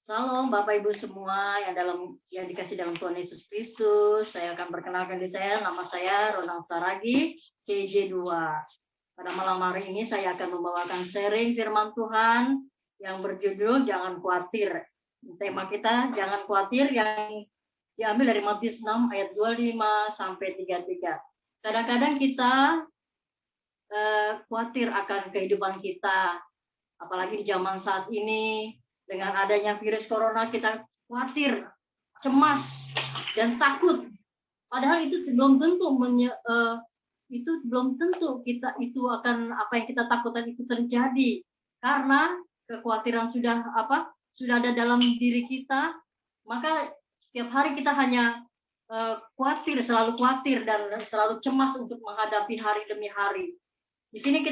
Salam Bapak Ibu semua yang dikasih dalam Tuhan Yesus Kristus. Saya akan perkenalkan diri saya, nama saya Ronald Saragi, KJ2. Pada malam hari ini saya akan membawakan sharing firman Tuhan yang berjudul Jangan Khawatir. Tema kita Jangan Khawatir yang diambil dari Matius 6 ayat 25 sampai 33. Kadang-kadang kita khawatir akan kehidupan kita, apalagi di zaman saat ini. Dengan adanya virus corona kita khawatir, cemas, dan takut. Padahal itu belum tentu kita itu akan apa yang kita takutkan itu terjadi. Karena kekhawatiran sudah ada dalam diri kita, maka setiap hari kita hanya selalu khawatir dan selalu cemas untuk menghadapi hari demi hari. Di sini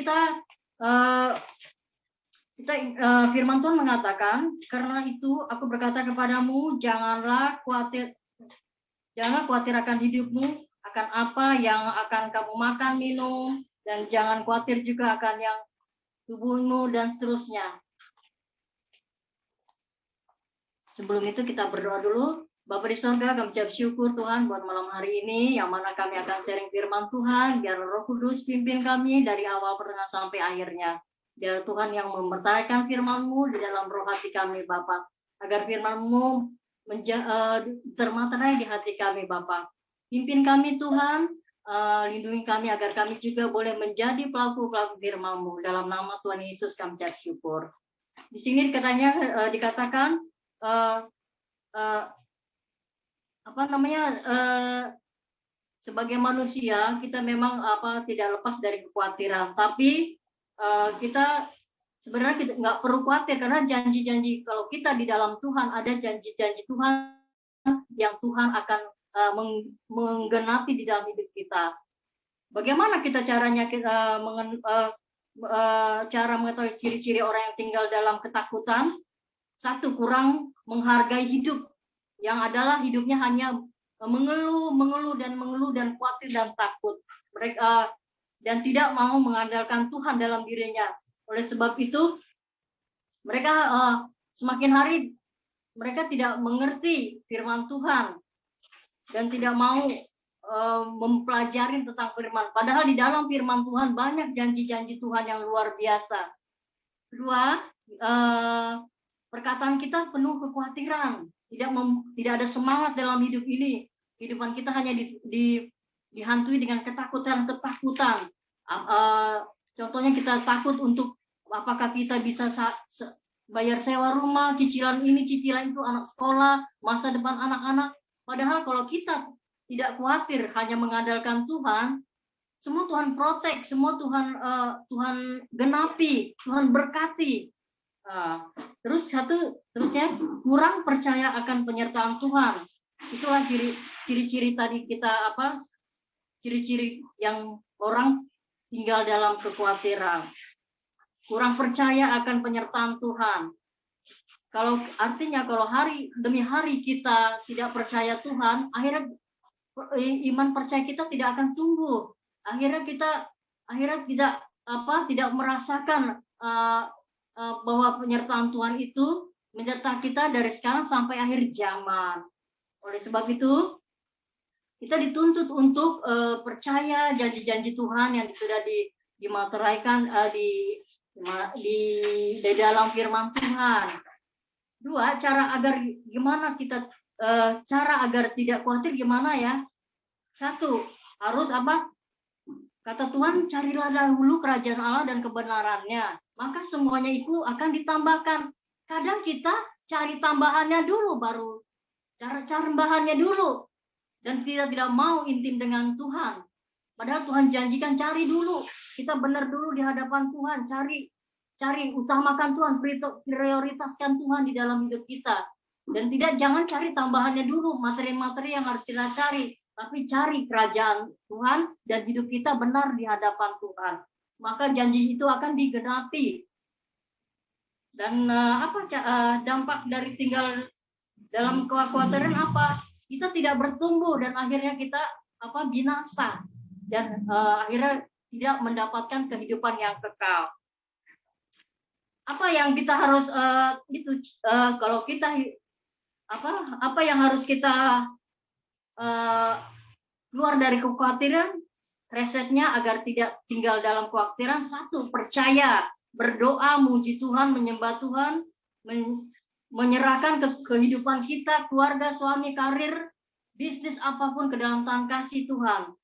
firman Tuhan mengatakan, karena itu aku berkata kepadamu, jangan khawatir akan hidupmu, akan apa yang akan kamu makan, minum, dan jangan khawatir juga akan yang tubuhmu, dan seterusnya. Sebelum itu kita berdoa dulu. Bapa di surga, kami ucap syukur Tuhan buat malam hari ini, yang mana kami akan sharing firman Tuhan, biar Roh Kudus pimpin kami dari awal pertengahan sampai akhirnya. Biar Tuhan yang memberitakan firman-Mu di dalam roh hati kami, Bapa. Agar firman-Mu termaterai di hati kami, Bapa. Pimpin kami, Tuhan. Lindungi kami agar kami juga boleh menjadi pelaku-pelaku firman-Mu. Dalam nama Tuhan Yesus kami ucap syukur. Di sini dikatakan sebagai manusia kita memang tidak lepas dari kekhawatiran, tapi kita sebenarnya nggak perlu khawatir karena janji-janji kalau kita di dalam Tuhan, ada janji-janji Tuhan yang Tuhan akan menggenapi di dalam hidup kita. Bagaimana kita caranya cara mengetahui ciri-ciri orang yang tinggal dalam ketakutan? Satu, kurang menghargai hidup, yang adalah hidupnya hanya mengeluh dan khawatir dan takut. Mereka dan tidak mau mengandalkan Tuhan dalam dirinya. Oleh sebab itu, mereka semakin hari mereka tidak mengerti firman Tuhan dan tidak mau mempelajari tentang firman. Padahal di dalam firman Tuhan banyak janji-janji Tuhan yang luar biasa. Kedua, perkataan kita penuh kekhawatiran, tidak ada semangat dalam hidup ini. Kehidupan kita hanya dihantui dengan ketakutan. Contohnya kita takut untuk apakah kita bisa bayar sewa rumah, cicilan ini, cicilan itu, anak sekolah, masa depan anak-anak. Padahal kalau kita tidak khawatir, hanya mengandalkan Tuhan, semua Tuhan protek, semua Tuhan genapi, Tuhan berkati. Terusnya kurang percaya akan penyertaan Tuhan. Itulah ciri-ciri tadi kita ciri-ciri yang orang tinggal dalam kekhawatiran, kurang percaya akan penyertaan Tuhan. Artinya kalau hari demi hari kita tidak percaya Tuhan, akhirnya iman percaya kita tidak akan tumbuh. Akhirnya kita tidak merasakan bahwa penyertaan Tuhan itu menyertai kita dari sekarang sampai akhir zaman. Oleh sebab itu, kita dituntut untuk percaya janji-janji Tuhan yang sudah dimateraikan di dalam firman Tuhan. Dua, cara agar tidak khawatir gimana ya? Satu, harus kata Tuhan, carilah dahulu kerajaan Allah dan kebenarannya, maka semuanya itu akan ditambahkan. Kadang kita cari tambahannya dulu, baru cara tambahannya dulu. Dan kita tidak mau intim dengan Tuhan. Padahal Tuhan janjikan cari dulu. Kita benar dulu di hadapan Tuhan. Cari, utamakan Tuhan. Prioritaskan Tuhan di dalam hidup kita. Dan jangan cari tambahannya dulu. Materi-materi yang harus kita cari. Tapi cari kerajaan Tuhan dan hidup kita benar di hadapan Tuhan. Maka janji itu akan digenapi. Dan dampak dari tinggal dalam kekhawatiran apa? Kita tidak bertumbuh dan akhirnya kita binasa dan akhirnya tidak mendapatkan kehidupan yang kekal. apa yang kita harus kalau kita apa yang harus kita keluar dari kekhawatiran, resepnya agar tidak tinggal dalam kekhawatiran. Satu, percaya, berdoa, muji Tuhan, menyembah Tuhan, menyerahkan kehidupan kita, keluarga, suami, karir, bisnis apapun ke dalam tangan kasih Tuhan.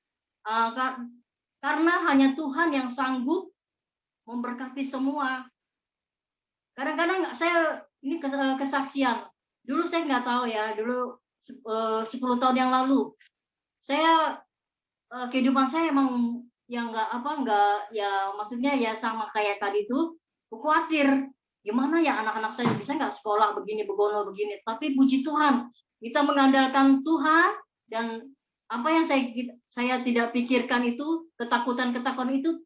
Karena hanya Tuhan yang sanggup memberkati semua. Kadang-kadang saya ini kesaksian. Dulu saya nggak tahu ya, dulu 10 tahun yang lalu saya kehidupan saya emang yang nggak ya, maksudnya ya sama kayak tadi tuh, khawatir gimana ya anak-anak saya bisa nggak sekolah begini begono begini. Tapi puji Tuhan, kita mengandalkan Tuhan, dan apa yang saya tidak pikirkan itu, ketakutan itu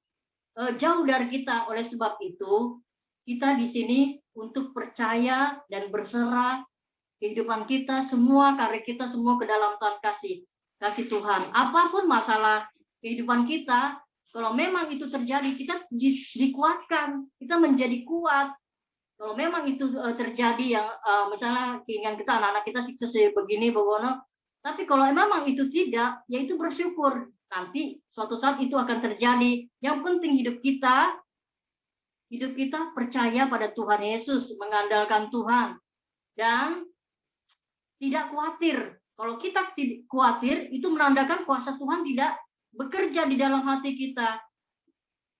jauh dari kita. Oleh sebab itu kita di sini untuk percaya dan berserah kehidupan kita semua, karir kita semua ke dalam Tuhan kasih Tuhan. Apapun masalah kehidupan kita, kalau memang itu terjadi, kita dikuatkan, kita menjadi kuat. Kalau memang itu terjadi yang misalnya keinginan kita, anak-anak kita sukses begini begono, tapi kalau memang itu tidak, ya itu bersyukur. Nanti suatu saat itu akan terjadi. Yang penting hidup kita percaya pada Tuhan Yesus, mengandalkan Tuhan, dan tidak khawatir. Kalau kita khawatir, itu menandakan kuasa Tuhan tidak bekerja di dalam hati kita.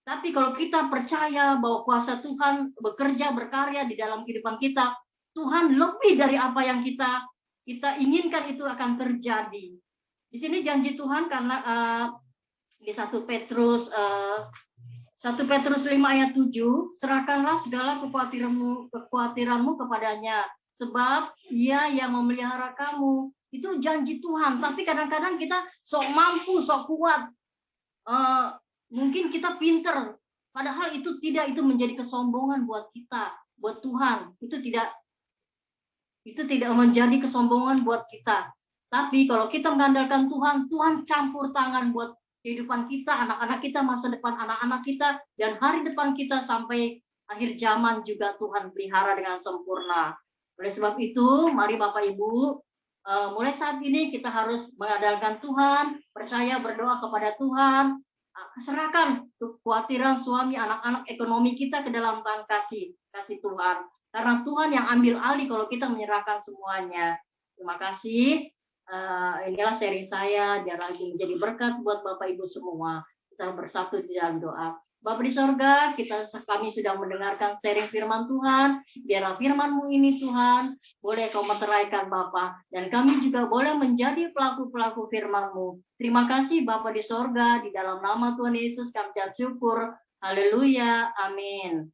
Tapi kalau kita percaya bahwa kuasa Tuhan bekerja, berkarya di dalam kehidupan kita, Tuhan lebih dari apa yang kita inginkan itu akan terjadi. Di sini janji Tuhan karena di 1 Petrus 5 ayat 7, serahkanlah segala kekhawatiranmu kepadanya, sebab Ia yang memelihara kamu. Itu janji Tuhan. Tapi kadang-kadang kita sok mampu, sok kuat. Mungkin kita pinter, padahal itu tidak, itu menjadi kesombongan buat kita, buat Tuhan. Itu tidak menjadi kesombongan buat kita. Tapi kalau kita mengandalkan Tuhan, Tuhan campur tangan buat kehidupan kita, anak-anak kita, masa depan anak-anak kita, dan hari depan kita sampai akhir zaman juga Tuhan pelihara dengan sempurna. Oleh sebab itu, mari Bapak Ibu, mulai saat ini kita harus mengandalkan Tuhan, percaya, berdoa kepada Tuhan, serahkan kekhawatiran suami, anak-anak, ekonomi kita ke dalam tangan kasih Tuhan. Karena Tuhan yang ambil alih kalau kita menyerahkan semuanya. Terima kasih. Inilah sharing saya, biar lagi menjadi berkat buat Bapak Ibu semua. Kita bersatu di dalam doa. Bapa di sorga, kami sudah mendengarkan sharing firman Tuhan. Biarlah firman-Mu ini Tuhan, boleh Kau meteraikan Bapa, dan kami juga boleh menjadi pelaku-pelaku firman-Mu. Terima kasih Bapa di sorga, di dalam nama Tuhan Yesus kami ucap syukur. Haleluya, amin.